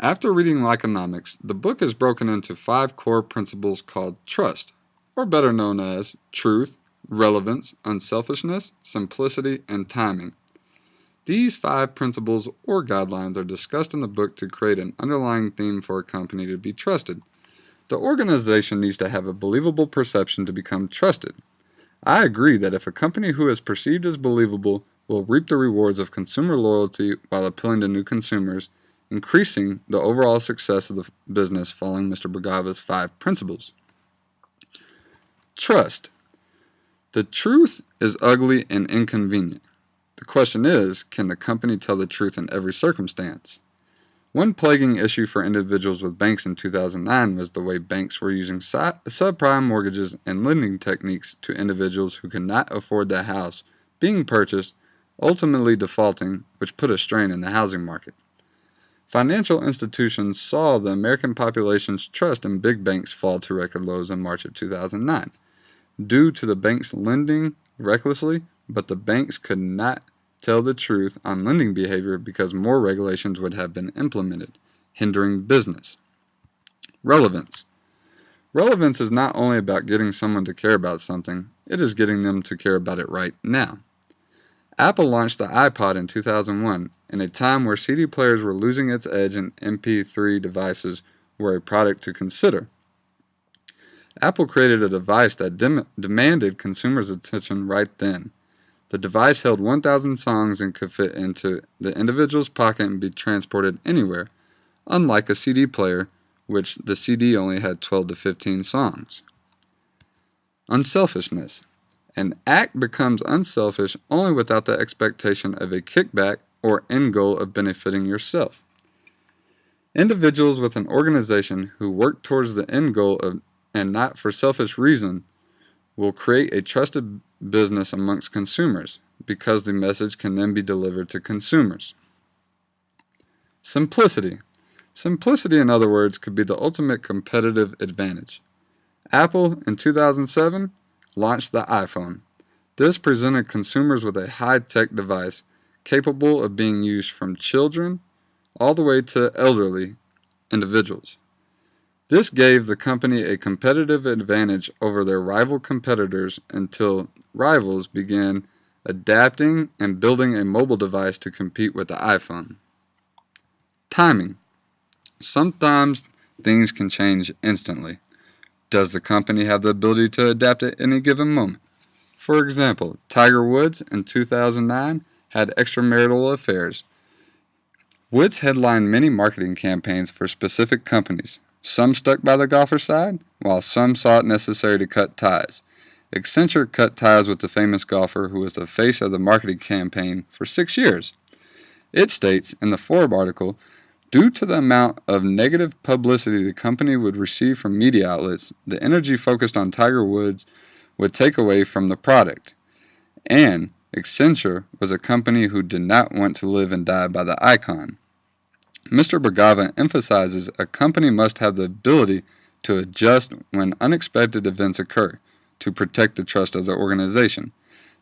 After reading Likeonomics, the book is broken into 5 core principles called trust, or better known as truth, relevance, unselfishness, simplicity, and timing. These 5 principles or guidelines are discussed in the book to create an underlying theme for a company to be trusted. The organization needs to have a believable perception to become trusted. I agree that if a company who is perceived as believable will reap the rewards of consumer loyalty while appealing to new consumers, increasing the overall success of the business following Mr. Bhargava's 5 principles. Trust. The truth is ugly and inconvenient. The question is, can the company tell the truth in every circumstance? One plaguing issue for individuals with banks in 2009 was the way banks were using subprime mortgages and lending techniques to individuals who could not afford the house being purchased, ultimately defaulting, which put a strain in the housing market. Financial institutions saw the American population's trust in big banks fall to record lows in March of 2009, due to the banks lending recklessly, but the banks could not tell the truth on lending behavior because more regulations would have been implemented, hindering business. Relevance. Relevance is not only about getting someone to care about something, it is getting them to care about it right now. Apple launched the iPod in 2001, in a time where CD players were losing its edge and MP3 devices were a product to consider. Apple created a device that demanded consumers' attention right then. The device held 1,000 songs and could fit into the individual's pocket and be transported anywhere, unlike a CD player, which the CD only had 12 to 15 songs. Unselfishness. An act becomes unselfish only without the expectation of a kickback or end goal of benefiting yourself. Individuals with an organization who work towards the end goal and not for selfish reason will create a trusted business amongst consumers because the message can then be delivered to consumers. Simplicity. Simplicity, in other words, could be the ultimate competitive advantage. Apple, in 2007, launched the iPhone. This presented consumers with a high-tech device capable of being used from children all the way to elderly individuals. This gave the company a competitive advantage over their rival competitors until rivals began adapting and building a mobile device to compete with the iPhone. Timing. Sometimes things can change instantly. Does the company have the ability to adapt at any given moment? For example, Tiger Woods in 2009 had extramarital affairs. Woods headlined many marketing campaigns for specific companies. Some stuck by the golfer's side, while some saw it necessary to cut ties. Accenture cut ties with the famous golfer who was the face of the marketing campaign for 6 years. It states in the Forbes article, due to the amount of negative publicity the company would receive from media outlets, the energy focused on Tiger Woods would take away from the product. And Accenture was a company who did not want to live and die by the icon. Mr. Bhargava emphasizes a company must have the ability to adjust when unexpected events occur to protect the trust of the organization.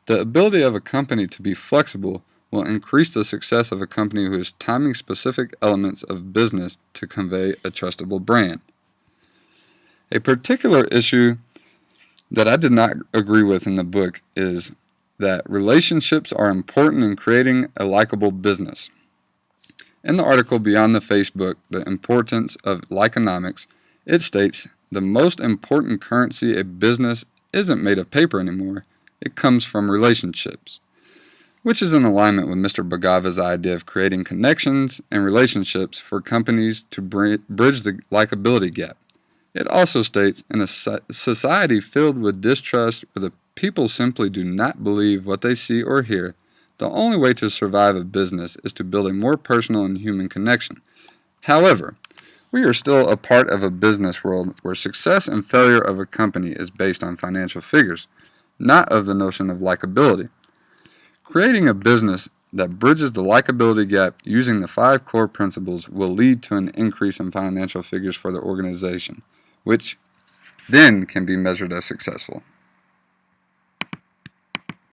The ability of a company to be flexible will increase the success of a company who is timing specific elements of business to convey a trustable brand. A particular issue that I did not agree with in the book is that relationships are important in creating a likable business. In the article Beyond the Facebook, The Importance of Likeonomics, it states, the most important currency a business isn't made of paper anymore, it comes from relationships, which is in alignment with Mr. Bhargava's idea of creating connections and relationships for companies to bridge the likability gap. It also states, in a society filled with distrust where the people simply do not believe what they see or hear, the only way to survive a business is to build a more personal and human connection. However, we are still a part of a business world where success and failure of a company is based on financial figures, not of the notion of likability. Creating a business that bridges the likability gap using the 5 core principles will lead to an increase in financial figures for the organization, which then can be measured as successful.